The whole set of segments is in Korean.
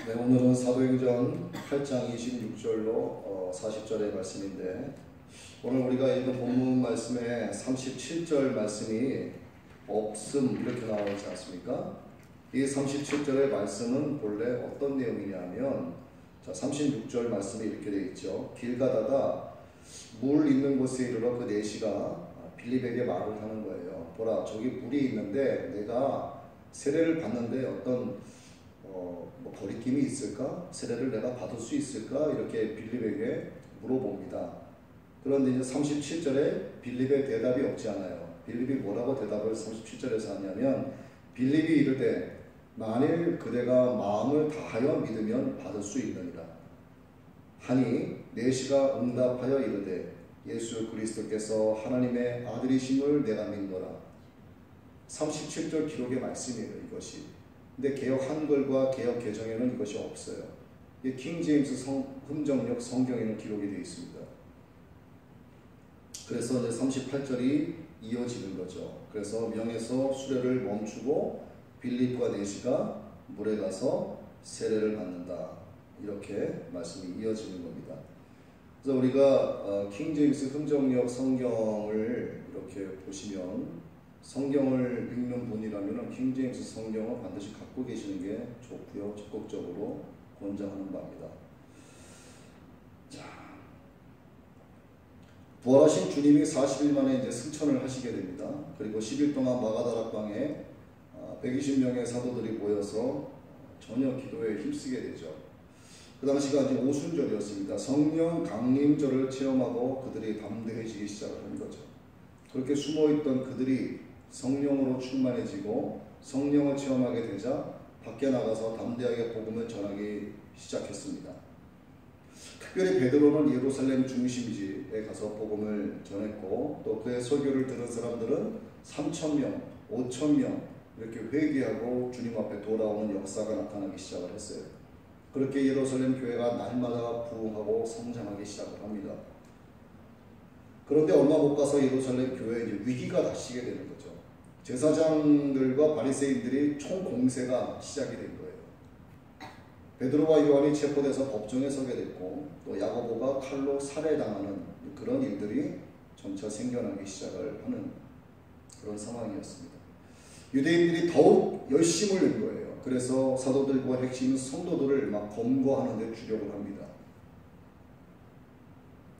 네, 오늘은 사도행전 8장 26절로 40절의 말씀인데, 오늘 우리가 읽은 본문 말씀에 37절 말씀이 없음 이렇게 나오지 않습니까? 이 37절의 말씀은 본래 어떤 내용이냐면, 자, 36절 말씀이 이렇게 되어 있죠. 길 가다가 물 있는 곳에 이르러 그 내시가 빌립에게 말을 하는 거예요. 보라, 저기 물이 있는데 내가 세례를 받는데 어떤 거리낌이 있을까? 세례를 내가 받을 수 있을까? 이렇게 빌립에게 물어봅니다. 그런데 이제 37절에 빌립의 대답이 없지 않아요. 빌립이 뭐라고 대답을 37절에서 하냐면, 빌립이 이르되 만일 그대가 마음을 다하여 믿으면 받을 수 있느니라 하니, 내시가 응답하여 이르되 예수 그리스도께서 하나님의 아들이심을 내가 믿노라. 37절 기록의 말씀이에요, 이것이. 근데 개역 한글과 개역 개정에는 이것이 없어요. 이 킹 제임스 흠정역 성경에는 기록이 되어 있습니다. 그래서 이제 38절이 이어지는 거죠. 그래서 명에서 수레를 멈추고 빌립과 내시가 물에 가서 세례를 받는다. 이렇게 말씀이 이어지는 겁니다. 그래서 우리가 킹 제임스 흠정역 성경을 이렇게 보시면, 성경을 읽는 분이라면 킹 제임스 성경을 반드시 갖고 계시는 게 좋고요. 적극적으로 권장하는 바입니다. 자, 부활하신 주님이 40일 만에 이제 승천을 하시게 됩니다. 그리고 10일 동안 마가다락방에 120명의 사도들이 모여서 전혀 기도에 힘쓰게 되죠. 그 당시가 이제 오순절이었습니다. 성령 강림절을 체험하고 그들이 담대해지기 시작을 한 거죠. 그렇게 숨어있던 그들이 성령으로 충만해지고 성령을 체험하게 되자 밖에 나가서 담대하게 복음을 전하기 시작했습니다. 특별히 베드로는 예루살렘 중심지에 가서 복음을 전했고, 또 그의 설교를 들은 사람들은 3,000명, 5,000명 이렇게 회개하고 주님 앞에 돌아오는 역사가 나타나기 시작을 했어요. 그렇게 예루살렘 교회가 날마다 부흥하고 성장하기 시작을 합니다. 그런데 얼마 못 가서 예루살렘 교회에 이제 위기가 닥치게 되는 거죠. 제사장들과 바리새인들이 총공세가 시작이 된 거예요. 베드로와 요한이 체포돼서 법정에 서게 됐고, 또 야고보가 칼로 살해당하는 그런 일들이 점차 생겨나기 시작을 하는 그런 상황이었습니다. 유대인들이 더욱 열심을 낸 거예요. 그래서 사도들과 핵심 성도들을 막 검거하는 데 주력을 합니다.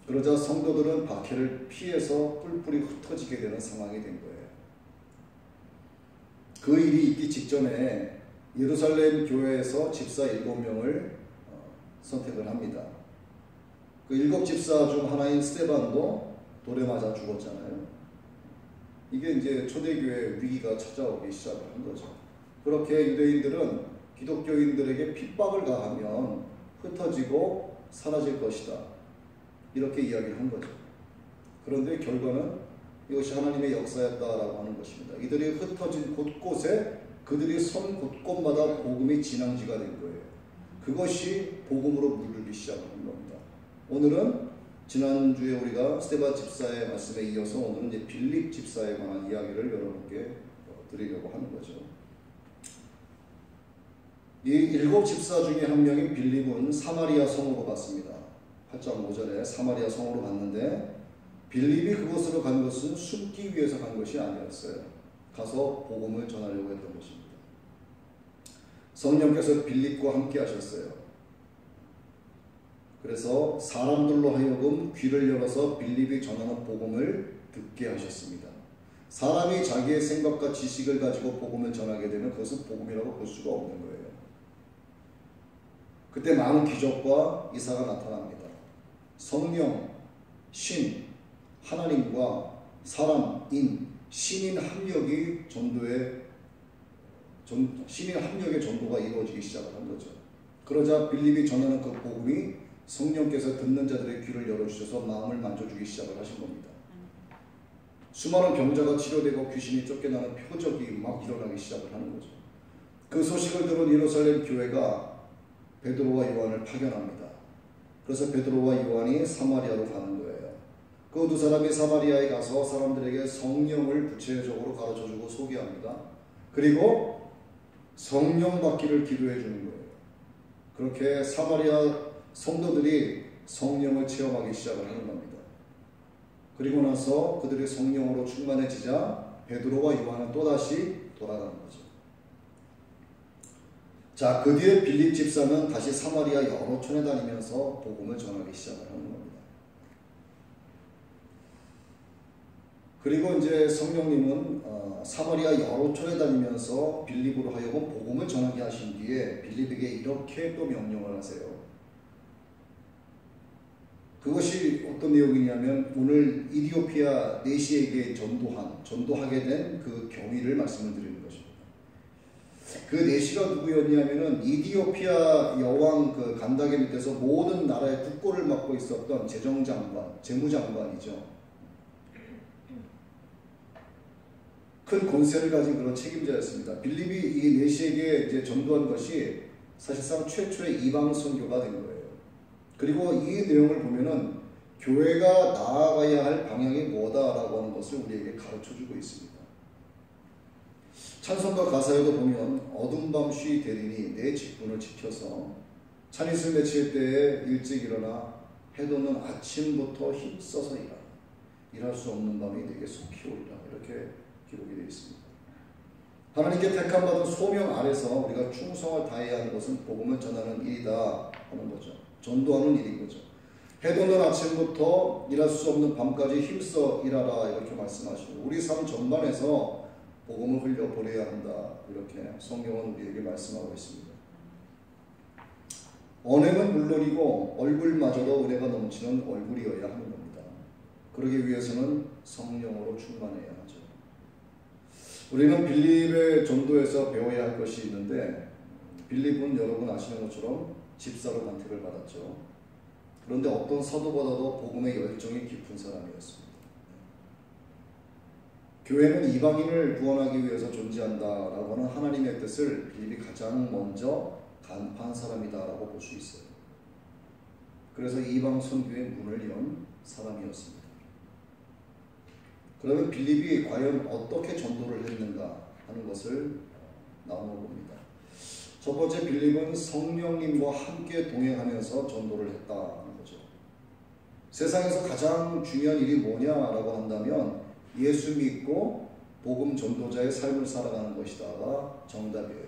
그러자 성도들은 박해를 피해서 뿔뿔이 흩어지게 되는 상황이 된 거예요. 그 일이 있기 직전에 예루살렘 교회에서 집사 7명을 선택을 합니다. 그 7 집사 중 하나인 스데반도 돌에 맞아 죽었잖아요. 이게 이제 초대교회 위기가 찾아오기 시작을 한 거죠. 그렇게 유대인들은 기독교인들에게 핍박을 가하면 흩어지고 사라질 것이다, 이렇게 이야기를 한 거죠. 그런데 결과는 이것이 하나님의 역사였다라고 하는 것입니다. 이들이 흩어진 곳곳에 그들이 선 곳곳마다 복음이 진앙지가 된 거예요. 그것이 복음으로 물들기 시작한 겁니다. 오늘은 지난주에 우리가 스데반 집사의 말씀에 이어서 오늘은 이제 빌립 집사에 관한 이야기를 여러분께 드리려고 하는 거죠. 이 7 집사 중에 한 명인 빌립은 사마리아 성으로 갔습니다. 8장 5절에 사마리아 성으로 갔는데, 빌립이 그곳으로 간 것은 숨기 위해서 간 것이 아니었어요. 가서 복음을 전하려고 했던 것입니다. 성령께서 빌립과 함께 하셨어요. 그래서 사람들로 하여금 귀를 열어서 빌립이 전하는 복음을 듣게 하셨습니다. 사람이 자기의 생각과 지식을 가지고 복음을 전하게 되면 그것은 복음이라고 볼 수가 없는 거예요. 그때 많은 기적과 이사가 나타납니다. 성령, 신, 하나님과 사람, 신인 합력의 전도가 이루어지기 시작을 한 거죠. 그러자 빌립이 전하는 그 복음이 성령께서 듣는 자들의 귀를 열어주셔서 마음을 만져주기 시작을 하신 겁니다. 수많은 병자가 치료되고 귀신이 쫓겨나는 표적이 막 일어나기 시작을 하는 거죠. 그 소식을 들은 예루살렘 교회가 베드로와 요한을 파견합니다. 그래서 베드로와 요한이 사마리아로 가는 거예요. 그 2 사람이 사마리아에 가서 사람들에게 성령을 구체적으로 가르쳐주고 소개합니다. 그리고 성령 받기를 기도해 주는 거예요. 그렇게 사마리아 성도들이 성령을 체험하기 시작을 하는 겁니다. 그리고 나서 그들이 성령으로 충만해지자 베드로와 요한은 또다시 돌아가는 거죠. 자, 그 뒤에 빌립 집사는 다시 사마리아 여러 촌에 다니면서 복음을 전하기 시작을 하는 겁니다. 그리고 이제 성령님은 사마리아 여러 촌에 다니면서 빌립으로 하여금 복음을 전하게 하신 뒤에 빌립에게 이렇게 또 명령을 하세요. 그것이 어떤 내용이냐면 오늘 이디오피아 내시에게 전도하게 된 그 경위를 말씀을 드리는 것입니다. 그 내시가 누구였냐면은 이디오피아 여왕 그 간다게 밑에서 모든 나라의 국고를 맡고 있었던 재무장관이죠. 큰 권세를 가진 그런 책임자였습니다. 빌립이 이 내시에게 이제 전도한 것이 사실상 최초의 이방 선교가 된 거예요. 그리고 이 내용을 보면은 교회가 나아가야 할 방향이 뭐다라고 하는 것을 우리에게 가르쳐주고 있습니다. 찬송가 가사에도 보면 어둠 밤 쉬 대리니 내 직분을 지켜서 찬이슬 맺힐 때에 일찍 일어나 해돋는 아침부터 힘써서 일할 수 없는 밤이 내게 속히 오리라 이렇게 기록이 되어 있습니다. 하나님께 택함받은 소명 아래서 우리가 충성을 다해야 하는 것은 복음을 전하는 일이다 하는 거죠. 전도하는 일인 거죠. 해돋는 아침부터 일할 수 없는 밤까지 힘써 일하라 이렇게 말씀하시고 우리 삶 전반에서 복음을 흘려보내야 한다 이렇게 성경은 우리에게 말씀하고 있습니다. 언행은 물론이고 얼굴마저도 은혜가 넘치는 얼굴이어야 하는 겁니다. 그러기 위해서는 성령으로 충만해야 하죠. 우리는 빌립의 전도에서 배워야 할 것이 있는데 빌립은 여러분 아시는 것처럼 집사로 간택을 받았죠. 그런데 어떤 사도보다도 복음의 열정이 깊은 사람이었습니다. 교회는 이방인을 구원하기 위해서 존재한다라고 하는 하나님의 뜻을 빌립이 가장 먼저 간파한 사람이다라고 볼 수 있어요. 그래서 이방 선교의 문을 연 사람이었습니다. 그러면 빌립이 과연 어떻게 전도를 했는가 하는 것을 나누어 봅니다. 첫 번째 빌립은 성령님과 함께 동행하면서 전도를 했다는 거죠. 세상에서 가장 중요한 일이 뭐냐라고 한다면 예수 믿고 복음 전도자의 삶을 살아가는 것이다가 정답이에요.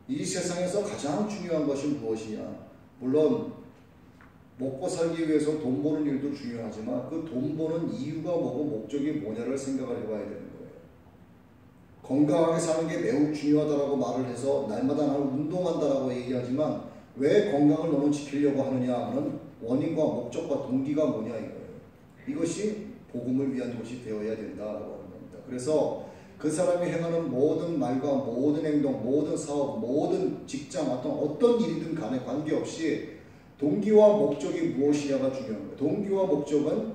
이 세상에서 가장 중요한 것이 무엇이냐? 물론 먹고 살기 위해서 돈 버는 일도 중요하지만 그 돈 버는 이유가 뭐고 목적이 뭐냐를 생각을 해봐야 되는 거예요. 건강하게 사는 게 매우 중요하다라고 말을 해서 날마다 나는 운동한다라고 얘기하지만 왜 건강을 너무 지키려고 하느냐 하는 원인과 목적과 동기가 뭐냐 이거예요. 이것이 복음을 위한 것이 되어야 된다라고 하는 겁니다. 그래서 그 사람이 행하는 모든 말과 모든 행동, 모든 사업, 모든 직장, 어떤 일이든 간에 관계없이 동기와 목적이 무엇이냐가 중요한 거예요. 동기와 목적은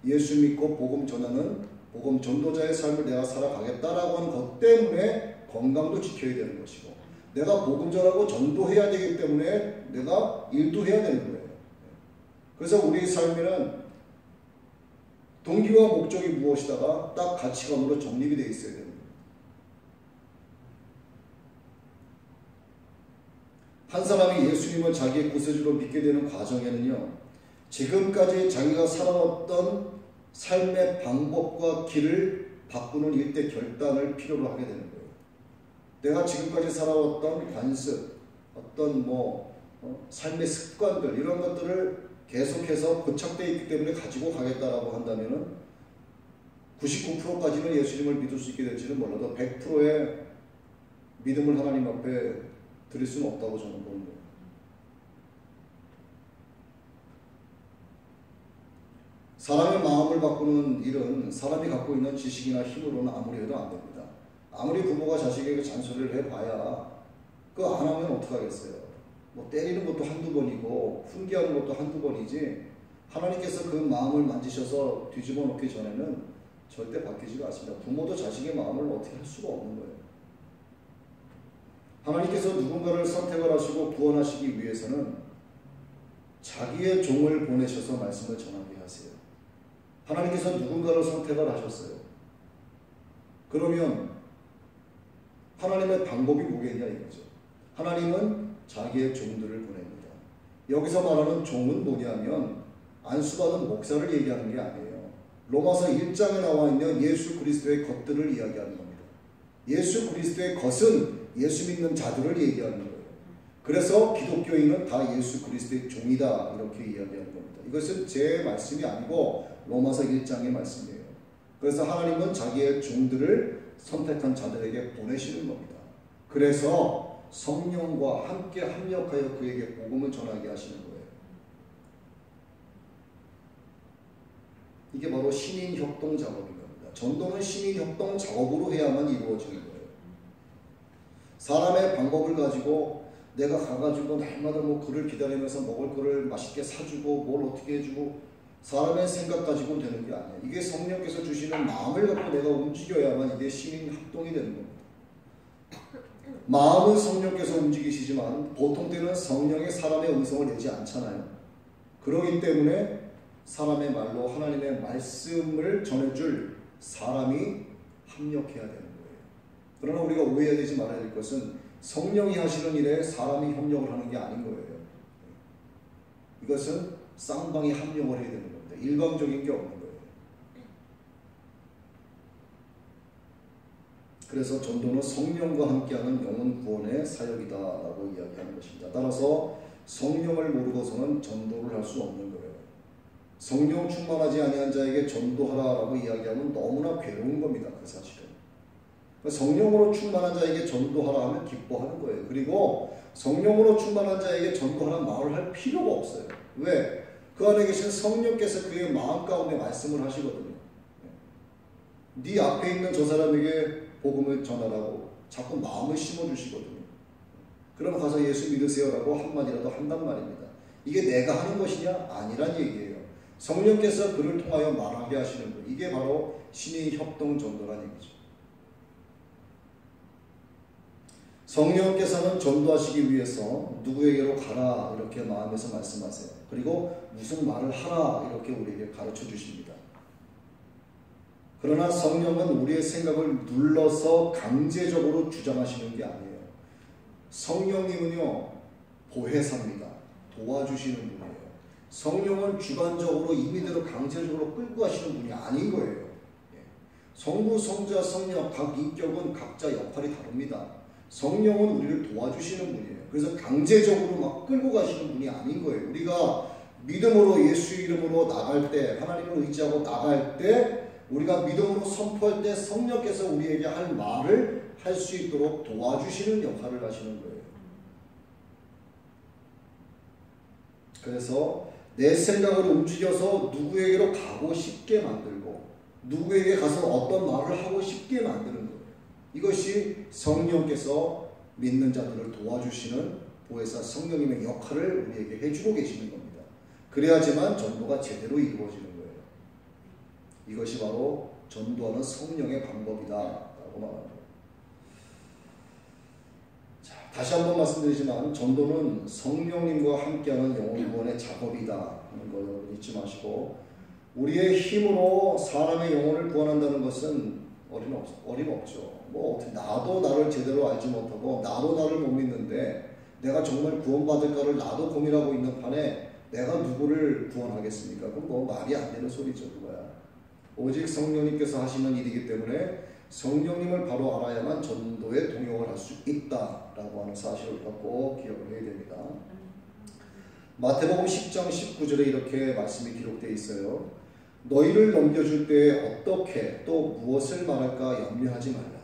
예수 믿고 복음 전하는 복음 전도자의 삶을 내가 살아가겠다라고 하는 것 때문에 건강도 지켜야 되는 것이고 내가 복음 전하고 전도해야 되기 때문에 내가 일도 해야 되는 거예요. 그래서 우리 삶에는 동기와 목적이 무엇이다가 딱 가치관으로 정립이 되어 있어야 됩니다. 한 사람이 예수님을 자기의 구세주로 믿게 되는 과정에는요, 지금까지 자기가 살아왔던 삶의 방법과 길을 바꾸는 일대 결단을 필요로 하게 되는 거예요. 내가 지금까지 살아왔던 관습, 어떤 삶의 습관들 이런 것들을 계속해서 고착되어 있기 때문에 가지고 가겠다라고 한다면은 99%까지는 예수님을 믿을 수 있게 될지는 몰라도 100%의 믿음을 하나님 앞에 드릴 수는 없다고 저는 보는 거예요. 사람의 마음을 바꾸는 일은 사람이 갖고 있는 지식이나 힘으로는 아무리 해도 안 됩니다. 아무리 부모가 자식에게 잔소리를 해봐야 그거 안 하면 어떡하겠어요. 때리는 것도 한두 번이고 훈계하는 것도 한두 번이지 하나님께서 그 마음을 만지셔서 뒤집어 놓기 전에는 절대 바뀌지가 않습니다. 부모도 자식의 마음을 어떻게 할 수가 없는 거예요. 하나님께서 누군가를 선택을 하시고 구원하시기 위해서는 자기의 종을 보내셔서 말씀을 전하게 하세요. 하나님께서 누군가를 선택을 하셨어요. 그러면 하나님의 방법이 뭐겠냐 이거죠. 하나님은 자기의 종들을 보냅니다. 여기서 말하는 종은 뭐냐면 안수받은 목사를 얘기하는 게 아니에요. 로마서 1장에 나와 있는 예수 그리스도의 것들을 이야기하는 겁니다. 예수 그리스도의 것은 예수 믿는 자들을 얘기하는 거예요. 그래서 기독교인은 다 예수 그리스도의 종이다 이렇게 이야기하는 겁니다. 이것은 제 말씀이 아니고 로마서 1장의 말씀이에요. 그래서 하나님은 자기의 종들을 선택한 자들에게 보내시는 겁니다. 그래서 성령과 함께 합력하여 그에게 복음을 전하게 하시는 거예요. 이게 바로 신인 협동 작업인 겁니다. 전도는 신인 협동 작업으로 해야만 이루어지는 거예요. 사람의 방법을 가지고 내가 가가지고 날마다 뭐 그를 기다리면서 먹을 거를 맛있게 사주고 뭘 어떻게 해주고 사람의 생각 가지고는 되는 게 아니에요. 이게 성령께서 주시는 마음을 갖고 내가 움직여야만 이게 신인 협동이 되는 겁니다. 마음은 성령께서 움직이시지만 보통 때는 성령의 사람의 음성을 내지 않잖아요. 그렇기 때문에 사람의 말로 하나님의 말씀을 전해줄 사람이 합력해야 되는 거예요. 그러나 우리가 오해되지 말아야 될 것은 성령이 하시는 일에 사람이 협력을 하는 게 아닌 거예요. 이것은 쌍방이 합력을 해야 되는 겁니다. 일방적인 게 없는 거예요. 그래서 전도는 성령과 함께하는 영혼 구원의 사역이다라고 이야기하는 것입니다. 따라서 성령을 모르고서는 전도를 할 수 없는 거예요. 성령 충만하지 아니한 자에게 전도하라라고 이야기하면 너무나 괴로운 겁니다. 그 사실은. 성령으로 충만한 자에게 전도하라 하면 기뻐하는 거예요. 그리고 성령으로 충만한 자에게 전도하라 말을 할 필요가 없어요. 왜? 그 안에 계신 성령께서 그의 마음 가운데 말씀을 하시거든요. 네 앞에 있는 저 사람에게 복음을 전하라고 자꾸 마음을 심어주시거든요. 그럼 가서 예수 믿으세요라고 한마디라도 한단 말입니다. 이게 내가 하는 것이냐? 아니란 얘기예요. 성령께서 그를 통하여 말하게 하시는 것. 이게 바로 신의 협동 전도란 얘기죠. 성령께서는 전도하시기 위해서 누구에게로 가라 이렇게 마음에서 말씀하세요. 그리고 무슨 말을 하라 이렇게 우리에게 가르쳐 주십니다. 그러나 성령은 우리의 생각을 눌러서 강제적으로 주장하시는 게 아니에요. 성령님은요 보혜사입니다. 도와주시는 분이에요. 성령은 주관적으로 임의대로 강제적으로 끌고 가시는 분이 아닌 거예요. 성부, 성자, 성령 각 인격은 각자 역할이 다릅니다. 성령은 우리를 도와주시는 분이에요. 그래서 강제적으로 막 끌고 가시는 분이 아닌 거예요. 우리가 믿음으로 예수 이름으로 나갈 때 하나님을 의지하고 나갈 때 우리가 믿음으로 선포할 때 성령께서 우리에게 할 말을 할 수 있도록 도와주시는 역할을 하시는 거예요. 그래서 내 생각을 움직여서 누구에게로 가고 싶게 만들고 누구에게 가서 어떤 말을 하고 싶게 만드는 거예요. 이것이 성령께서 믿는 자들을 도와주시는 보혜사 성령님의 역할을 우리에게 해주고 계시는 겁니다. 그래야지만 전도가 제대로 이루어지는 거예요. 이것이 바로 전도하는 성령의 방법이다 라고 말합니다. 자, 다시 한번 말씀드리지만 전도는 성령님과 함께하는 영혼 구원의 작업이다 하는 거 여러분 잊지 마시고 우리의 힘으로 사람의 영혼을 구원한다는 것은 어림없죠. 뭐 어떻게 나도 나를 제대로 알지 못하고 나도 나를 못 믿는데 내가 정말 구원받을까를 나도 고민하고 있는 판에 내가 누구를 구원하겠습니까? 그건 뭐 말이 안 되는 소리죠. 그거야. 오직 성령님께서 하시는 일이기 때문에 성령님을 바로 알아야만 전도에 동역을 할 수 있다라고 하는 사실을 꼭 기억을 해야 됩니다. 마태복음 10장 19절에 이렇게 말씀이 기록되어 있어요. 너희를 넘겨줄 때에 어떻게 또 무엇을 말할까 염려하지 말라.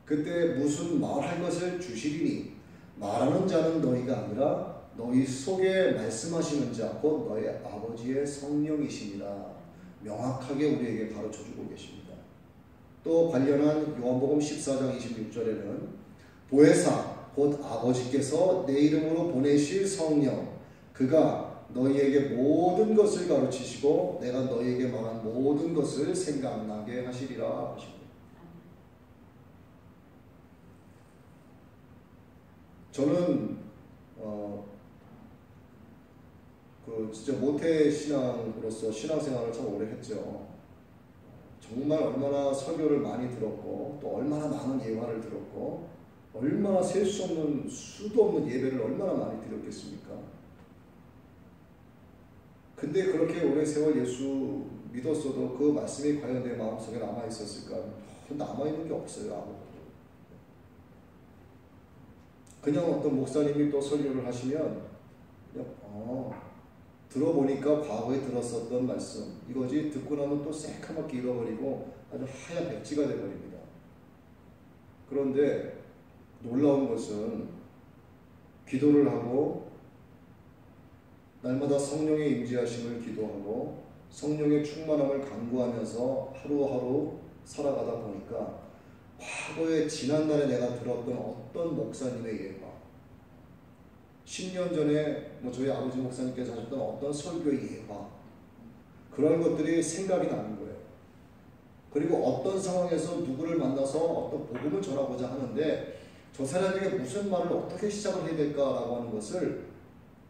그때 무슨 말할 것을 주시리니 말하는 자는 너희가 아니라 너희 속에 말씀하시는 자 곧 너희 아버지의 성령이시니라. 명확하게 우리에게 가르쳐주고 계십니다. 또 관련한 요한복음 14장 26절에는 보혜사 곧 아버지께서 내 이름으로 보내실 성령 그가 너희에게 모든 것을 가르치시고 내가 너희에게 말한 모든 것을 생각나게 하시리라 하십니다. 저는 진짜 모태 신앙으로서 신앙생활을 참 오래 했죠. 정말 얼마나 설교를 많이 들었고 또 얼마나 많은 예화를 들었고 얼마나 셀 수 없는 수도 없는 예배를 얼마나 많이 드렸겠습니까? 근데 그렇게 오랜 세월 예수 믿었어도 그 말씀이 과연 내 마음속에 남아있었을까? 남아있는 게 없어요. 아무것도. 그냥 어떤 목사님이 또 설교를 하시면 그냥 들어보니까 과거에 들었었던 말씀 이거지, 듣고 나면 또 새카맣게 잃어버리고 아주 하얀 백지가 되어버립니다. 그런데 놀라운 것은 기도를 하고 날마다 성령의 임재하심을 기도하고 성령의 충만함을 간구하면서 하루하루 살아가다 보니까 과거에 지난날에 내가 들었던 어떤 목사님의 예화, 10년 전에 저희 아버지 목사님께서 하셨던 어떤 설교의 예화, 그런 것들이 생각이 나는 거예요. 그리고 어떤 상황에서 누구를 만나서 어떤 복음을 전하고자 하는데 저 사람에게 무슨 말을 어떻게 시작을 해야 될까라고 하는 것을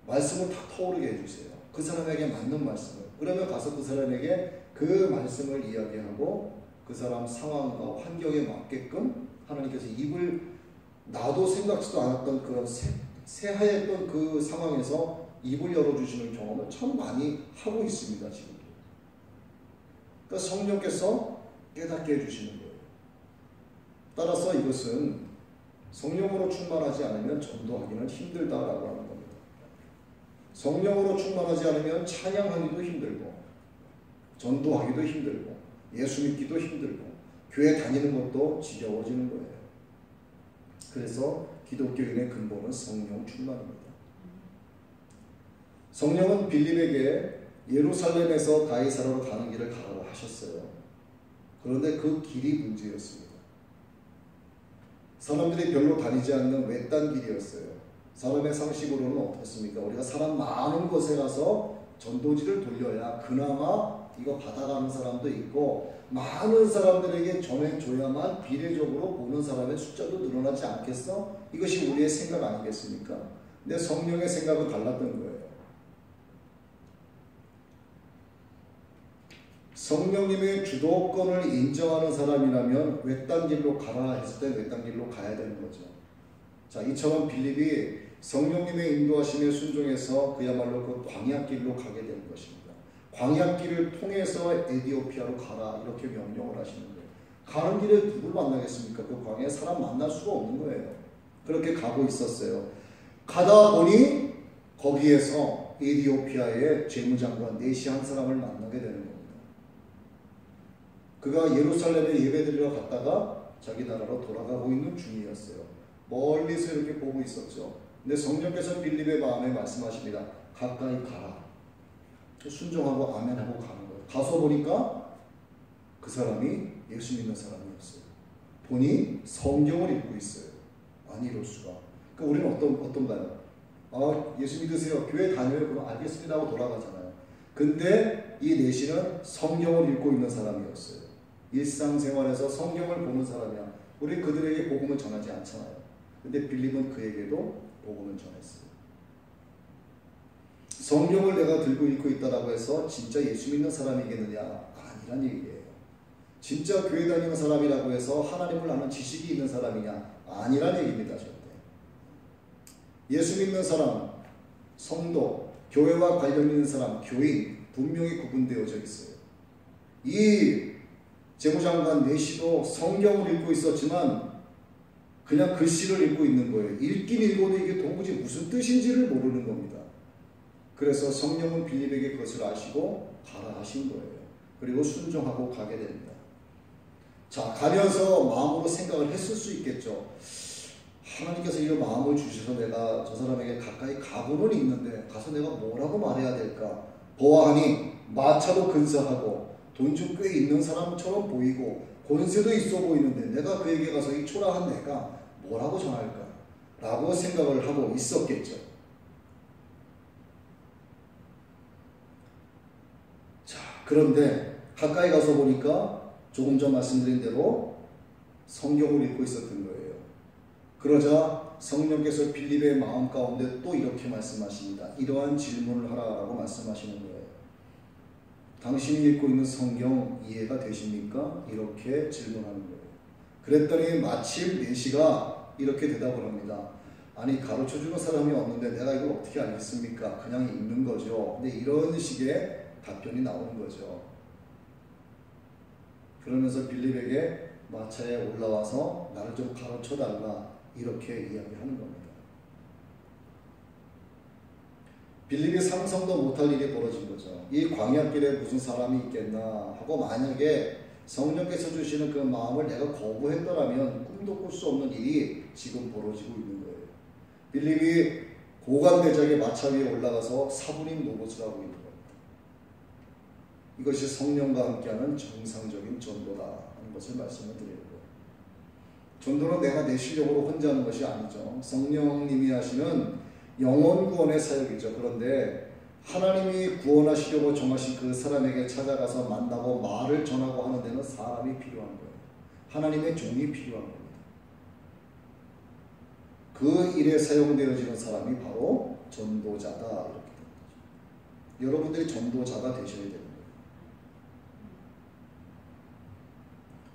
말씀을 다 터오르게 해주세요. 그 사람에게 맞는 말씀을. 그러면 가서 그 사람에게 그 말씀을 이야기하고 그 사람 상황과 환경에 맞게끔 하나님께서 입을, 나도 생각지도 않았던 그런 새하였던 그 상황에서 입을 열어주시는 경험을 참 많이 하고 있습니다. 지금도. 그러니까 성령께서 깨닫게 해주시는 거예요. 따라서 이것은 성령으로 충만하지 않으면 전도하기는 힘들다라고 하는 겁니다. 성령으로 충만하지 않으면 찬양하기도 힘들고 전도하기도 힘들고 예수 믿기도 힘들고 교회 다니는 것도 지겨워지는 거예요. 그래서 기독교인의 근본은 성령 충만입니다. 성령은 빌립에게 예루살렘에서 가이사라로 가는 길을 가라고 하셨어요. 그런데 그 길이 문제였습니다. 사람들이 별로 다니지 않는 외딴 길이었어요. 사람의 상식으로는 어떻습니까? 우리가 사람 많은 곳에 가서 전도지를 돌려야 그나마 이거 받아가는 사람도 있고 많은 사람들에게 전해줘야만 비례적으로 보는 사람의 숫자도 늘어나지 않겠어? 이것이 우리의 생각 아니겠습니까? 근데 성령의 생각은 달랐던 거예요. 성령님의 주도권을 인정하는 사람이라면 외딴 길로 가라 했을 때 외딴 길로 가야 되는 거죠. 자, 이처럼 빌립이 성령님의 인도하심에 순종해서 그야말로 그 광야길로 가게 되는 것입니다. 광야길을 통해서 에디오피아로 가라 이렇게 명령을 하시는 거예요. 가는 길에 누굴 만나겠습니까? 그 광야에 사람 만날 수가 없는 거예요. 그렇게 가고 있었어요. 가다 보니 거기에서 에디오피아의 재무장관 네시 한 사람을 만나게 되는 겁니다. 그가 예루살렘에 예배드리러 갔다가 자기 나라로 돌아가고 있는 중이었어요. 멀리서 이렇게 보고 있었죠. 근데 성령께서 빌립의 마음에 말씀하십니다. 가까이 가라. 순종하고 아멘하고 가는 거예요. 가서 보니까 그 사람이 예수 믿는 사람이었어요. 보니 성경을 읽고 있어요. 아니 이럴 수가. 그러니까 우리는 어떤가요? 아, 예수 믿으세요. 교회 다녀요. 그럼 알겠습니다 하고 돌아가잖아요. 근데 이 내시는 성경을 읽고 있는 사람이었어요. 일상생활에서 성경을 보는 사람이야. 우리 그들에게 복음을 전하지 않잖아요. 근데 빌립은 그에게도 복음을 전했어요. 성경을 내가 들고 읽고 있다라고 해서 진짜 예수 믿는 사람이겠느냐? 아니란 얘기예요. 진짜 교회 다니는 사람이라고 해서 하나님을 아는 지식이 있는 사람이냐? 아니란 얘기입니다. 절대. 예수 믿는 사람, 성도, 교회와 관련 있는 사람, 교인 분명히 구분되어져 있어요. 이 재무장관 네시도 성경을 읽고 있었지만 그냥 글씨를 읽고 있는 거예요. 읽긴 읽어도 이게 도무지 무슨 뜻인지를 모르는 겁니다. 그래서 성령은 빌립에게 그것을 아시고 가라 하신 거예요. 그리고 순종하고 가게 됩니다. 자, 가면서 마음으로 생각을 했을 수 있겠죠. 하나님께서 이 마음을 주셔서 내가 저 사람에게 가까이 가고는 있는데 가서 내가 뭐라고 말해야 될까? 보아하니 마차도 근사하고 돈 좀 꽤 있는 사람처럼 보이고 권세도 있어 보이는데 내가 그에게 가서 이 초라한 내가 뭐라고 전할까? 라고 생각을 하고 있었겠죠. 자, 그런데 가까이 가서 보니까 조금 전 말씀드린 대로 성경을 읽고 있었던 거예요. 그러자 성령께서 빌립의 마음 가운데 또 이렇게 말씀하십니다. 이러한 질문을 하라고 말씀하시는 거예요. 당신이 읽고 있는 성경 이해가 되십니까? 이렇게 질문하는 거예요. 그랬더니 마침 네시가 이렇게 대답을 합니다. 아니 가르쳐주는 사람이 없는데 내가 이걸 어떻게 알겠습니까? 그냥 읽는 거죠. 근데 이런 식의 답변이 나오는 거죠. 그러면서 빌립에게 마차에 올라와서 나를 좀 가르쳐달라 이렇게 이야기하는 겁니다. 빌립이 상상도 못할 일이 벌어진 거죠. 이 광야길에 무슨 사람이 있겠나 하고 만약에 성령께서 주시는 그 마음을 내가 거부했더라면 꿈도 꿀 수 없는 일이 지금 벌어지고 있는 거예요. 빌립이 고관대작의 마차 위에 올라가서 사부님 노릇을 하고 있는 겁니다. 이것이 성령과 함께하는 정상적인 전도다 하는 것을 말씀을 드리는 거예요. 전도는 내가 내 실력으로 혼자 하는 것이 아니죠. 성령님이 하시는 영혼 구원의 사역이죠. 그런데 하나님이 구원하시려고 정하신 그 사람에게 찾아가서 만나고 말을 전하고 하는 데는 사람이 필요한 거예요. 하나님의 종이 필요한 겁니다. 그 일에 사용되어지는 사람이 바로 전도자다 이렇게 되는 거죠. 여러분들이 전도자가 되셔야 됩니다.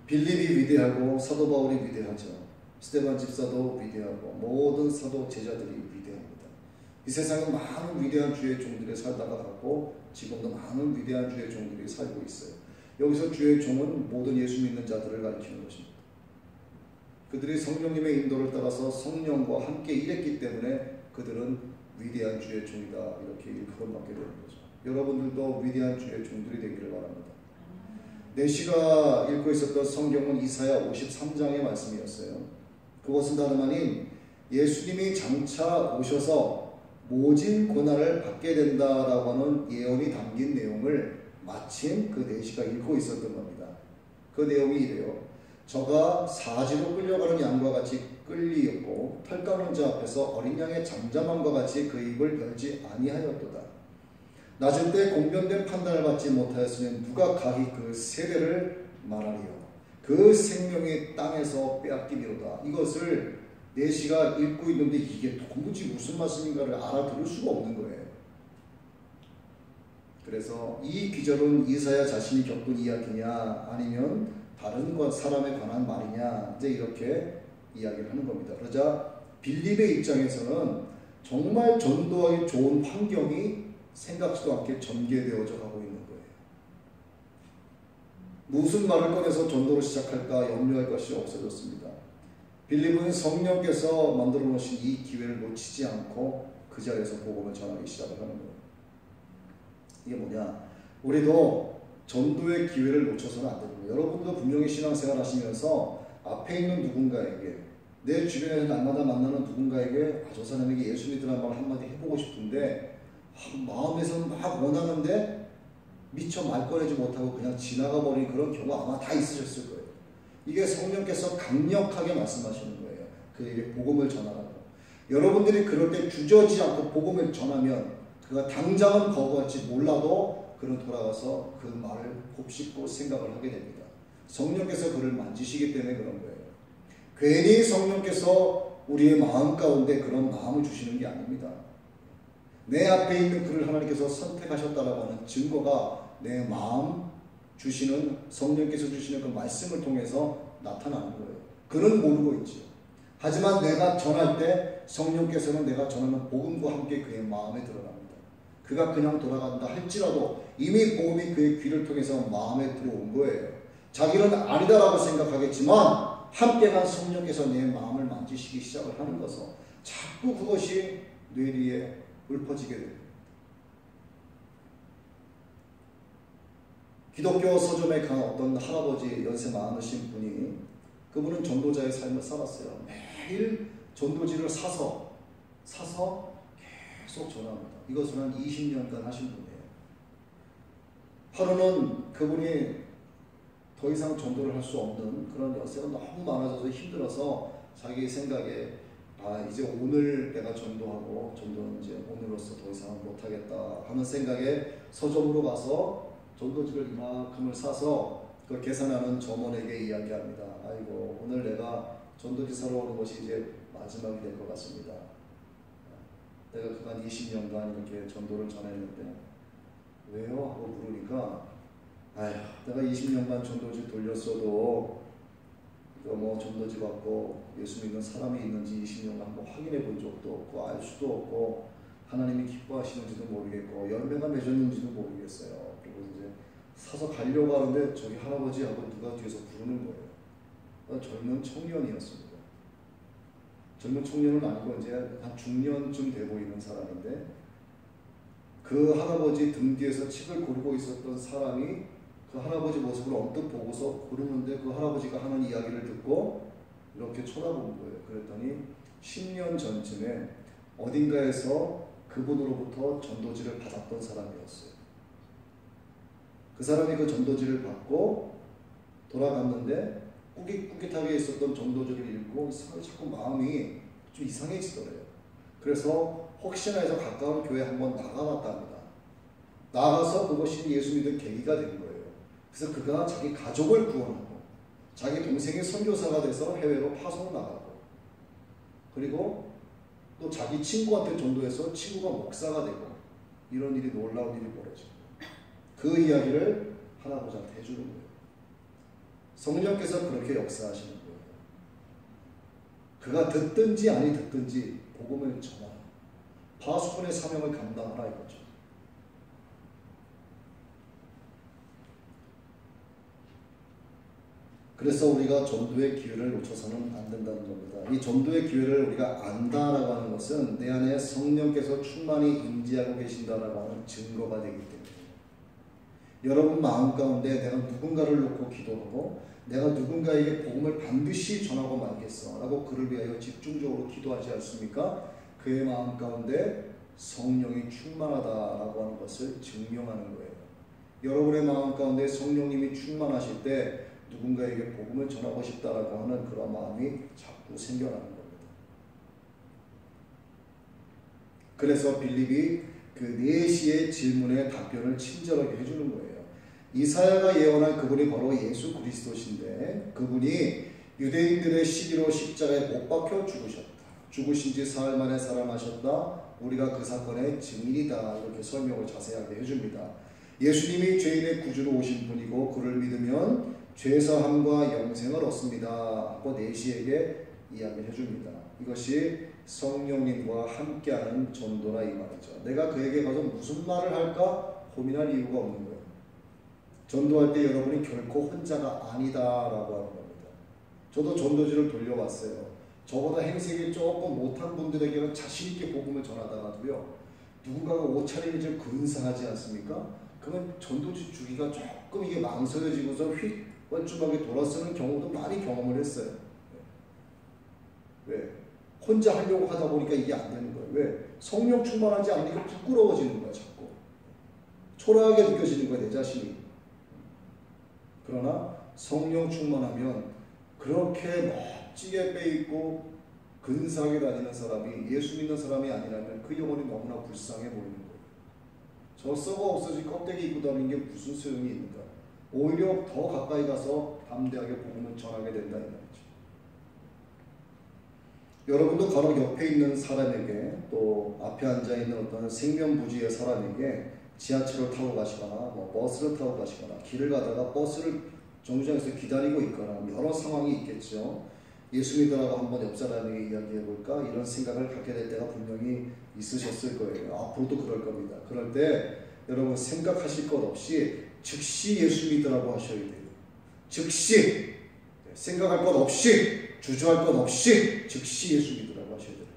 빌립이 위대하고 사도 바울이 위대하죠. 스데반 집사도 위대하고 모든 사도 제자들이 위대합니다. 이 세상에 많은 위대한 주의 종들이 살다가 갔고 지금도 많은 위대한 주의 종들이 살고 있어요. 여기서 주의 종은 모든 예수 믿는 자들을 가리키는 것입니다. 그들이 성령님의 인도를 따라서 성령과 함께 일했기 때문에 그들은 위대한 주의 종이다 이렇게 일컬음받게 되는 거죠. 여러분들도 위대한 주의 종들이 되기를 바랍니다. 내시가 읽고 있었던 성경은 이사야 53장의 말씀이었어요. 그것은 다름 아닌 예수님이 장차 오셔서 모진 고난을 받게 된다라고 하는 예언이 담긴 내용을 마침 그 내시가 읽고 있었던 겁니다. 그 내용이 이래요. 저가 사지로 끌려가는 양과 같이 끌리었고 털 깎는 자 앞에서 어린 양의 잠잠함과 같이 그 입을 열지 아니하였도다. 낮은 때 공변된 판단을 받지 못하였으니 누가 가히 그 세대를 말하리요. 그 생명이 땅에서 빼앗기리로다. 이것을 내시가 읽고 있는데 이게 도무지 무슨 말씀인가를 알아들을 수가 없는 거예요. 그래서 이 기절은 이사야 자신이 겪은 이야기냐 아니면 다른 사람에 관한 말이냐 이제 이렇게 이야기를 하는 겁니다. 그러자 빌립의 입장에서는 정말 전도하기 좋은 환경이 생각지도 않게 전개되어져 가고 있는 거예요. 무슨 말을 꺼내서 전도를 시작할까 염려할 것이 없어졌습니다. 빌립은 성령께서 만들어 놓으신 이 기회를 놓치지 않고 그 자리에서 복음을 전하기 시작을 하는 거예요. 이게 뭐냐? 우리도 전도의 기회를 놓쳐서는 안 됩니다. 여러분도 분명히 신앙생활 하시면서 앞에 있는 누군가에게 내 주변에서 날마다 만나는 누군가에게 저 사람에게 예수 믿으라는 말 한마디 해보고 싶은데 마음에서는 막 원하는데 미처 말 꺼내지 못하고 그냥 지나가 버린 그런 경우 아마 다 있으셨을 거예요. 이게 성령께서 강력하게 말씀하시는 거예요. 그에게 복음을 전하라고. 여러분들이 그럴 때 주저하지 않고 복음을 전하면 그가 당장은 거부할지 몰라도 그는 돌아가서 그 말을 곱씹고 생각을 하게 됩니다. 성령께서 그를 만지시기 때문에 그런 거예요. 괜히 성령께서 우리의 마음 가운데 그런 마음을 주시는 게 아닙니다. 내 앞에 있는 그를 하나님께서 선택하셨다라고 하는 증거가 내 마음 주시는 성령께서 주시는 그 말씀을 통해서 나타나는 거예요. 그는 모르고 있죠. 하지만 내가 전할 때 성령께서는 내가 전하는 복음과 함께 그의 마음에 들어갑니다. 그가 그냥 돌아간다 할지라도 이미 복음이 그의 귀를 통해서 마음에 들어온 거예요. 자기는 아니다라고 생각하겠지만 함께 간 성령께서 내 마음을 만지시기 시작을 하는 것은 자꾸 그것이 뇌리에 읊어지게 됩니다. 기독교 서점에 간 어떤 할아버지 연세 많으신 분이 그분은 전도자의 삶을 살았어요. 매일 전도지를 사서 계속 전합니다. 이것을 한 20년간 하신 분이에요. 하루는 그분이 더 이상 전도를 할 수 없는 그런 연세가 너무 많아져서 힘들어서 자기 생각에 이제 오늘 내가 전도하고 전도는 이제 오늘로서 더 이상 못하겠다 하는 생각에 서점으로 가서 전도지를 이만큼을 사서 그걸 계산하는 점원에게 이야기합니다. 아이고 오늘 내가 전도지 사러 오는 것이 이제 마지막이 될 것 같습니다. 내가 그간 20년간 이렇게 전도를 전했는데 왜요? 하고 물으니까 내가 20년간 전도지 돌렸어도 전도지 받고 예수 믿는 사람이 있는지 20년간 한번 확인해 본 적도 없고 알 수도 없고 하나님이 기뻐하시는지도 모르겠고 열매가 맺었는지도 모르겠어요. 그리고 이제 사서 가려고 하는데 저기 할아버지하고 누가 뒤에서 부르는 거예요. 젊은 청년이었습니다. 젊은 청년은 아니고 이제 한 중년쯤 돼 보이는 사람인데 그 할아버지 등 뒤에서 책을 고르고 있었던 사람이 그 할아버지 모습을 언뜻 보고서 고르는데 그 할아버지가 하는 이야기를 듣고 이렇게 쳐다본 거예요. 그랬더니 10년 전쯤에 어딘가에서 그분으로부터 전도지를 받았던 사람이었어요. 그 사람이 그 전도지를 받고 돌아갔는데 꾸깃꾸깃하게 있었던 전도지를 읽고 자꾸 마음이 좀 이상해지더래요. 그래서 혹시나 해서 가까운 교회 한번 나가봤다 합니다. 나가서 그것이 예수 믿을 계기가 된 거예요. 그래서 그가 자기 가족을 구원하고 자기 동생이 선교사가 돼서 해외로 파송을 나가고 그리고 또 자기 친구한테 전도해서 친구가 목사가 되고 이런 일이 놀라운 일이 벌어지고 그 이야기를 할아버지한테 해주는 거예요. 성령께서 그렇게 역사하시는 거예요. 그가 듣든지 아니 듣든지 복음을 전하라. 파수꾼의 사명을 감당하라 이거죠. 그래서 우리가 전도의 기회를 놓쳐서는 안 된다는 겁니다. 이 전도의 기회를 우리가 안다라고 하는 것은 내 안에 성령께서 충만히 임재하고 계신다라고 하는 증거가 되기 때문에 여러분 마음 가운데 내가 누군가를 놓고 기도하고 내가 누군가에게 복음을 반드시 전하고 말겠어 라고 그를 위하여 집중적으로 기도하지 않습니까? 그의 마음 가운데 성령이 충만하다라고 하는 것을 증명하는 거예요. 여러분의 마음 가운데 성령님이 충만하실 때 누군가에게 복음을 전하고 싶다라고 하는 그런 마음이 자꾸 생겨나는 겁니다. 그래서 빌립이 그 4시의 질문에 답변을 친절하게 해주는 거예요. 이사야가 예언한 그분이 바로 예수 그리스도신데 그분이 유대인들의 시기로 십자가에 못 박혀 죽으셨다. 죽으신 지 사흘 만에 살아나셨다. 우리가 그 사건의 증인이다. 이렇게 설명을 자세하게 해줍니다. 예수님이 죄인의 구주로 오신 분이고 그를 믿으면 죄사함과 영생을 얻습니다 하고 4시에게 이야기를 해줍니다. 이것이 성령님과 함께하는 전도라 이 말이죠. 내가 그에게 가서 무슨 말을 할까 고민할 이유가 없는 거예요. 전도할 때 여러분이 결코 혼자가 아니다라고 하는 겁니다. 저도 전도지를 돌려왔어요. 저보다 행색이 조금 못한 분들에게는 자신 있게 복음을 전하다가도요. 누군가가 옷차림이 좀 근사하지 않습니까? 그러면 전도지 주기가 조금 이게 망설여지고서 휘뻘쭘하게 돌아서는 경우도 많이 경험을 했어요. 왜? 혼자 하려고 하다 보니까 이게 안 되는 거예요. 왜? 성령 충만하지 않으니까 부끄러워지는 거야, 자꾸. 초라하게 느껴지는 거야, 내 자신이. 그러나 성령 충만하면 그렇게 멋지게 빼입고 근사하게 다니는 사람이 예수 믿는 사람이 아니라면 그 영혼이 너무나 불쌍해 보이는 거예요. 저 썩어 없어진 껍데기 입고 다니는 게 무슨 소용이 있는가. 오히려 더 가까이 가서 담대하게 복음을 전하게 된다 이 말이죠. 여러분도 바로 옆에 있는 사람에게 또 앞에 앉아있는 어떤 생명부지의 사람에게 지하철을 타고 가시거나 버스를 타고 가시거나 길을 가다가 버스를 정류장에서 기다리고 있거나 여러 상황이 있겠죠. 예수 믿으라고 한번 옆 사람에게 이야기해볼까 이런 생각을 갖게 될 때가 분명히 있으셨을 거예요. 앞으로도 그럴 겁니다. 그럴 때 여러분 생각하실 것 없이 즉시 예수 믿으라고 하셔야 돼요. 즉시 생각할 것 없이 주저할 것 없이 즉시 예수 믿으라고 하셔야 돼요.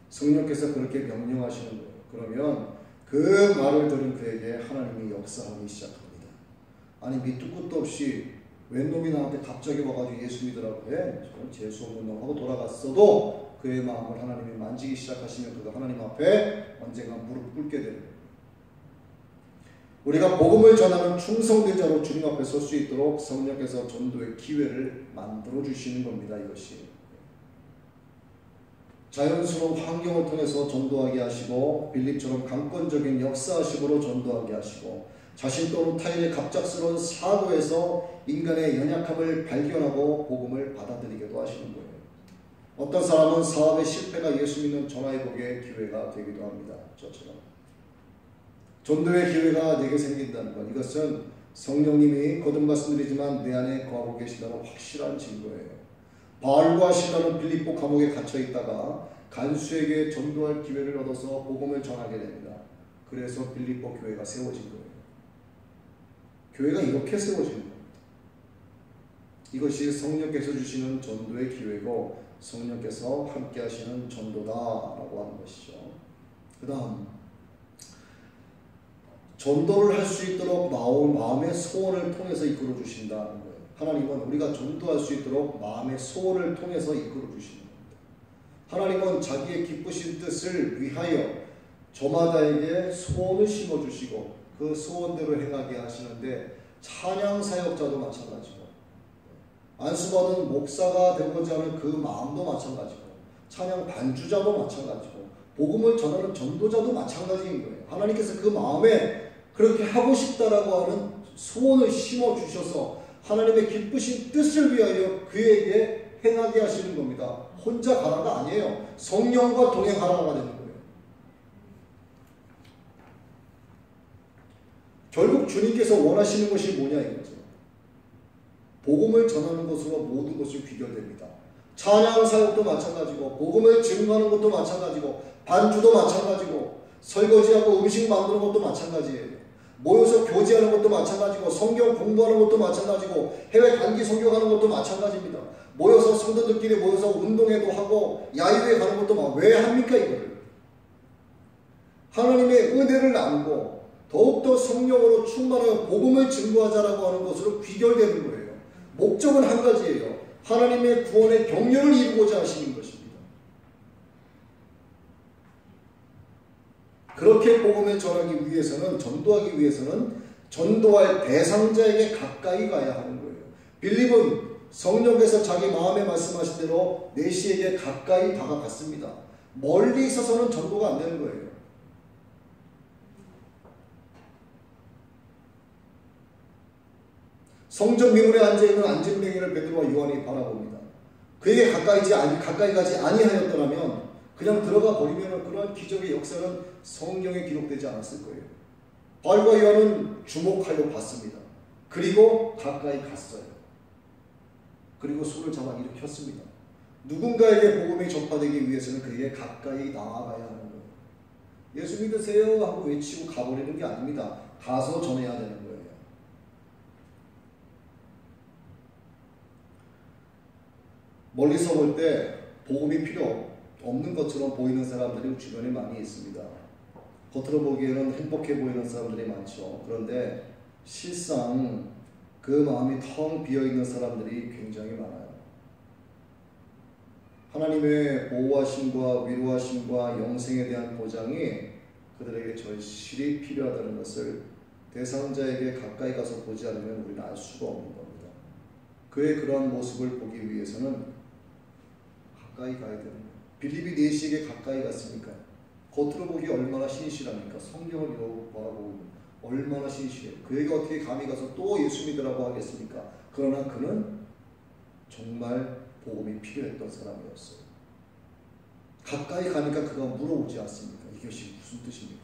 성령께서 그렇게 명령하시는 거예요. 그러면 그 말을 들은 그에게 하나님이 역사하기 시작합니다. 아니 밑도 끝도 없이 웬 놈이 나한테 갑자기 와가지고 예수 믿으라고 해? 저는 재수 없는 놈 하고 돌아갔어도 그의 마음을 하나님이 만지기 시작하시면 그가 하나님 앞에 언젠가 무릎 꿇게 되는 거예요. 우리가 복음을 전하는 충성된 자로 주님 앞에 설 수 있도록 성령께서 전도의 기회를 만들어 주시는 겁니다. 이것이 자연스러운 환경을 통해서 전도하게 하시고 빌립처럼 강권적인 역사하심으로 전도하게 하시고 자신 또는 타인의 갑작스러운 사고에서 인간의 연약함을 발견하고 복음을 받아들이게도 하시는 거예요. 어떤 사람은 사업의 실패가 예수 믿는 전화위복의 기회가 되기도 합니다. 저처럼. 전도의 기회가 내게 생긴다는 것, 이것은 성령님이 거듭 말씀드리지만 내 안에 거하고 계신다는 확실한 증거예요. 바울과 시라는 빌립보 감옥에 갇혀 있다가 간수에게 전도할 기회를 얻어서 복음을 전하게 됩니다. 그래서 빌립보 교회가 세워진 거예요. 교회가 이렇게 세워지는 겁니다. 이것이 성령께서 주시는 전도의 기회고 성령께서 함께 하시는 전도다라고 하는 것이죠. 그 다음, 전도를 할 수 있도록 마음의 소원을 통해서 이끌어 주신다는 거예요. 하나님은 우리가 전도할 수 있도록 마음의 소원을 통해서 이끌어 주시는 겁니다. 하나님은 자기의 기쁘신 뜻을 위하여 저마다에게 소원을 심어주시고 그 소원대로 행하게 하시는데, 찬양 사역자도 마찬가지고 안수받은 목사가 되고자 하는 그 마음도 마찬가지고 찬양 반주자도 마찬가지고 복음을 전하는 전도자도 마찬가지인 거예요. 하나님께서 그 마음에 그렇게 하고 싶다라고 하는 소원을 심어주셔서 하나님의 기쁘신 뜻을 위하여 그에게 행하게 하시는 겁니다. 혼자 가라가 아니에요. 성령과 동행하라가 되는 거예요. 결국 주님께서 원하시는 것이 뭐냐 이거죠. 복음을 전하는 것으로 모든 것이 귀결됩니다. 찬양 사역도 마찬가지고 복음을 증거하는 것도 마찬가지고 반주도 마찬가지고 설거지하고 음식 만드는 것도 마찬가지예요. 모여서 교제하는 것도 마찬가지고 성경 공부하는 것도 마찬가지고 해외 단기 성경하는 것도 마찬가지입니다. 모여서 성도들끼리 모여서 운동회도 하고 야유회 가는 것도 왜 합니까 이거를? 하나님의 은혜를 나누고 더욱더 성령으로 충만하여 복음을 증거하자라고 하는 것으로 귀결되는 거예요. 목적은 한 가지예요. 하나님의 구원의 경륜을 이루고자 하시는 것입니다. 그렇게 복음을 전하기 위해서는, 전도하기 위해서는 전도할 대상자에게 가까이 가야 하는 거예요. 빌립은 성령께서 자기 마음에 말씀하신 대로 내시에게 가까이 다가갔습니다. 멀리 있어서는 전도가 안 되는 거예요. 성전 미문에 앉아있는 안진뱅이를 베드로와 요한이 바라봅니다. 그에게 가까이 가지 아니하였더라면 그냥 들어가 버리면 그러한 기적의 역사는 성경에 기록되지 않았을 거예요. 바울과 요한은 주목하여 봤습니다. 그리고 가까이 갔어요. 그리고 손을 잡아 일으켰습니다. 누군가에게 복음이 전파되기 위해서는 그에게 가까이 나아가야 하는 거예요. 예수 믿으세요 하고 외치고 가버리는 게 아닙니다. 가서 전해야 되는 거예요. 멀리서 볼 때 복음이 필요 없는 것처럼 보이는 사람들이 주변에 많이 있습니다. 겉으로 보기에는 행복해 보이는 사람들이 많죠. 그런데 실상 그 마음이 텅 비어있는 사람들이 굉장히 많아요. 하나님의 보호하심과 위로하심과 영생에 대한 보장이 그들에게 절실히 필요하다는 것을 대상자에게 가까이 가서 보지 않으면 우리는 알 수가 없는 겁니다. 그의 그러한 모습을 보기 위해서는 가까이 가야 되는 거예요. 빌립이 내시에게 가까이 갔으니까 겉으로 보기 얼마나 신실합니까? 성경을 바라보고 얼마나 신실해요. 그에게 어떻게 감히 가서 또 예수 믿으라고 하겠습니까? 그러나 그는 정말 복음이 필요했던 사람이었어요. 가까이 가니까 그가 물어오지 않습니까? 이것이 무슨 뜻입니까?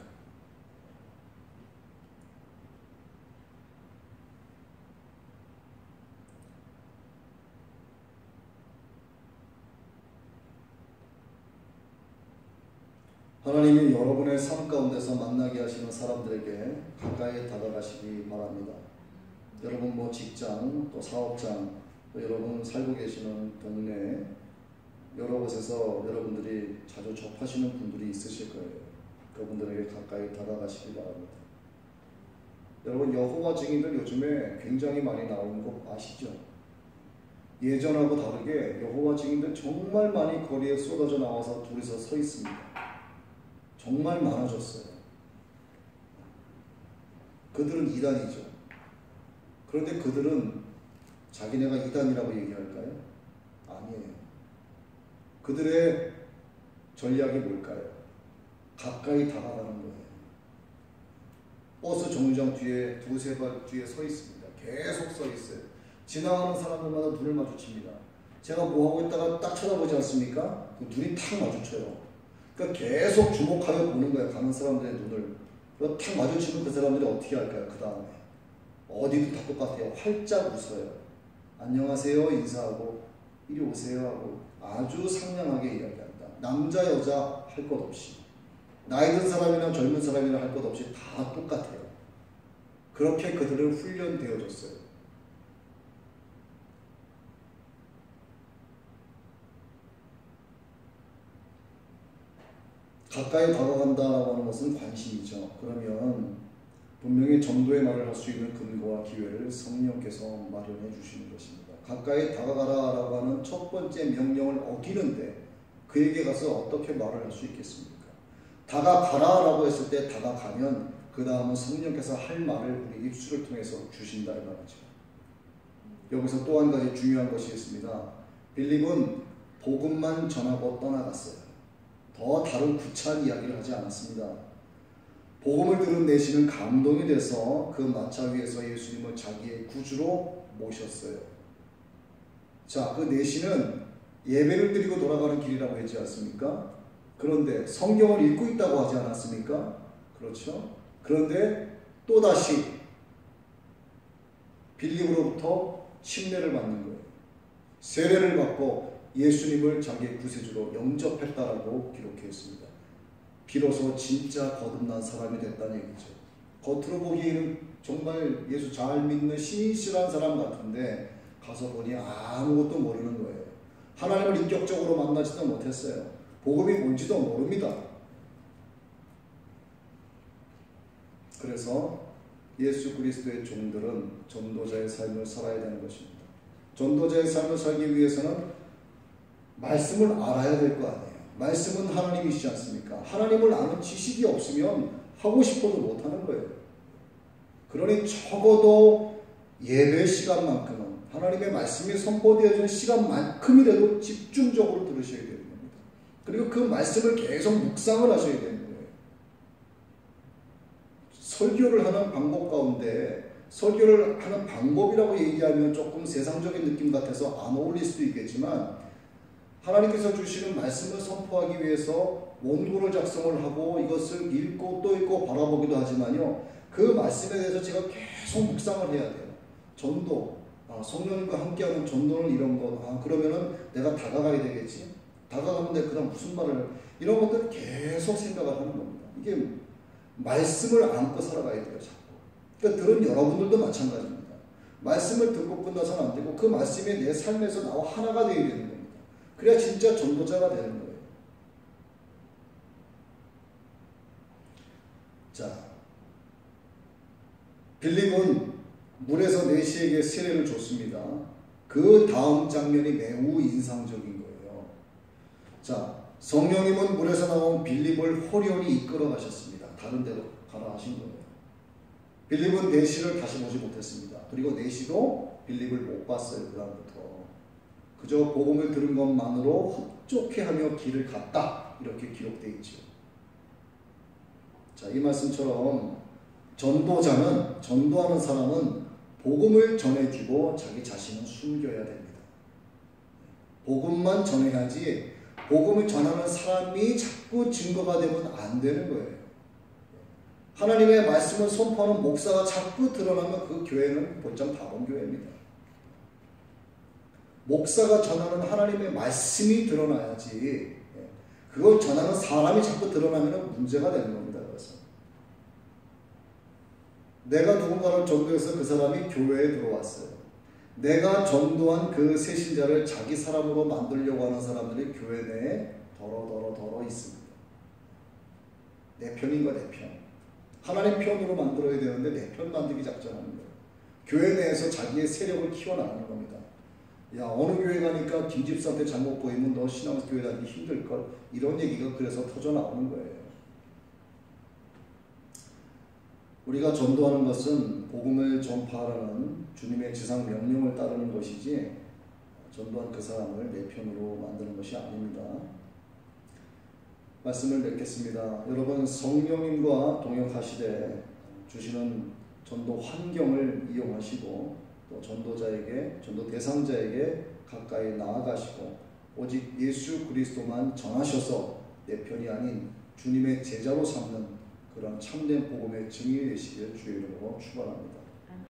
하나님이 여러분의 삶 가운데서 만나게 하시는 사람들에게 가까이 다가가시기 바랍니다. 여러분 직장, 또 사업장, 또 여러분 살고 계시는 동네 여러 곳에서 여러분들이 자주 접하시는 분들이 있으실 거예요. 그분들에게 가까이 다가가시기 바랍니다. 여러분 여호와 증인들 요즘에 굉장히 많이 나오는 거 아시죠? 예전하고 다르게 여호와 증인들 정말 많이 거리에 쏟아져 나와서 둘이서 서 있습니다. 정말 많아졌어요. 그들은 이단이죠. 그런데 그들은 자기네가 이단이라고 얘기할까요? 아니에요. 그들의 전략이 뭘까요? 가까이 다가가는 거예요. 버스 정류장 뒤에 두세 발 뒤에 서 있습니다. 계속 서 있어요. 지나가는 사람들마다 눈을 마주칩니다. 제가 뭐 하고 있다가 딱 쳐다보지 않습니까? 그 눈이 탁 마주쳐요. 그러니까 계속 주목하여 보는 거예요. 가는 사람들의 눈을. 탁 마주치면 그 사람들이 어떻게 할까요? 그 다음에 어디도 다 똑같아요. 활짝 웃어요. 안녕하세요 인사하고 이리 오세요 하고 아주 상냥하게 이야기한다. 남자 여자 할 것 없이, 나이 든 사람이나 젊은 사람이나 할 것 없이 다 똑같아요. 그렇게 그들을 훈련되어줬어요. 가까이 다가간다라고 하는 것은 관심이죠. 그러면 분명히 전도의 말을 할 수 있는 근거와 기회를 성령께서 마련해 주시는 것입니다. 가까이 다가가라라고 하는 첫 번째 명령을 어기는데 그에게 가서 어떻게 말을 할 수 있겠습니까? 다가가라라고 했을 때 다가가면 그 다음은 성령께서 할 말을 우리 입술을 통해서 주신다 이 말이죠. 여기서 또 한 가지 중요한 것이 있습니다. 빌립은 복음만 전하고 떠나갔어요. 더 다른 구차한 이야기를 하지 않았습니다. 복음을 들은 내시는 감동이 돼서 그 마차 위에서 예수님을 자기의 구주로 모셨어요. 자, 그 내시는 예배를 드리고 돌아가는 길이라고 했지 않습니까? 그런데 성경을 읽고 있다고 하지 않았습니까? 그렇죠? 그런데 또다시 빌립으로부터 침례를 받는 거예요. 세례를 받고 예수님을 자기의 구세주로 영접했다라고 기록했습니다. 비로소 진짜 거듭난 사람이 됐다는 얘기죠. 겉으로 보기에는 정말 예수 잘 믿는 신실한 사람 같은데 가서 보니 아무것도 모르는 거예요. 하나님을 인격적으로 만나지도 못했어요. 복음이 뭔지도 모릅니다. 그래서 예수 그리스도의 종들은 전도자의 삶을 살아야 되는 것입니다. 전도자의 삶을 살기 위해서는 말씀을 알아야 될 거 아니에요. 말씀은 하나님이시지 않습니까? 하나님을 아는 지식이 없으면 하고 싶어도 못하는 거예요. 그러니 적어도 예배 시간만큼은 하나님의 말씀이 선포되어진 시간만큼이라도 집중적으로 들으셔야 되는 겁니다. 그리고 그 말씀을 계속 묵상을 하셔야 되는 거예요. 설교를 하는 방법 가운데 설교를 하는 방법이라고 얘기하면 조금 세상적인 느낌 같아서 안 어울릴 수도 있겠지만 하나님께서 주시는 말씀을 선포하기 위해서 원고를 작성을 하고 이것을 읽고 또 읽고 바라보기도 하지만요. 그 말씀에 대해서 제가 계속 묵상을 해야 돼요. 전도, 성령님과 함께하는 전도는 이런 거, 그러면은 내가 다가가야 되겠지. 다가가면 내가 그다음 무슨 말을 이런 것들을 계속 생각을 하는 겁니다. 이게 말씀을 안고 살아가야 돼요. 자꾸. 그러니까 들은 여러분들도 마찬가지입니다. 말씀을 듣고 끝나서는 안 되고 그 말씀이 내 삶에서 나와 하나가 되어야 되는 겁니다. 그래야 진짜 전도자가 되는 거예요. 자, 빌립은 물에서 내시에게 세례를 줬습니다. 그 다음 장면이 매우 인상적인 거예요. 자, 성령님은 물에서 나온 빌립을 호련히 이끌어 가셨습니다. 다른 데로 가라 하신 거예요. 빌립은 내시를 다시 보지 못했습니다. 그리고 내시도 빌립을 못 봤어요. 그 다음부터. 그저 복음을 들은 것만으로 흡족해하며 길을 갔다. 이렇게 기록되어 있죠. 자, 이 말씀처럼 전도자는, 전도하는 사람은 복음을 전해주고 자기 자신은 숨겨야 됩니다. 복음만 전해야지 복음을 전하는 사람이 자꾸 증거가 되면 안 되는 거예요. 하나님의 말씀을 선포하는 목사가 자꾸 드러나면 그 교회는 곧장 다원교회입니다. 목사가 전하는 하나님의 말씀이 드러나야지 그걸 전하는 사람이 자꾸 드러나면 문제가 되는 겁니다. 그래서 내가 누군가를 전도해서 그 사람이 교회에 들어왔어요. 내가 전도한 그 새신자를 자기 사람으로 만들려고 하는 사람들이 교회 내에 더러 있습니다. 내 편인가 내 편. 하나님 편으로 만들어야 되는데 내 편 만들기 작정하는 거예요. 교회 내에서 자기의 세력을 키워나가는 겁니다. 야, 어느 교회 가니까 김집사한테 잘못 보이면 너 신앙교회 다니기 힘들걸. 이런 얘기가 그래서 터져나오는 거예요. 우리가 전도하는 것은 복음을 전파하라는 주님의 지상 명령을 따르는 것이지 전도한 그 사람을 내 편으로 만드는 것이 아닙니다. 말씀을 맺겠습니다. 여러분, 성령님과 동역하시되 주시는 전도 환경을 이용하시고 또 전도자에게, 전도 대상자에게 가까이 나아가시고 오직 예수 그리스도만 전하셔서 내 편이 아닌 주님의 제자로 삼는 그런 참된 복음의 증인이 되시기를 주의 이름으로 축원합니다.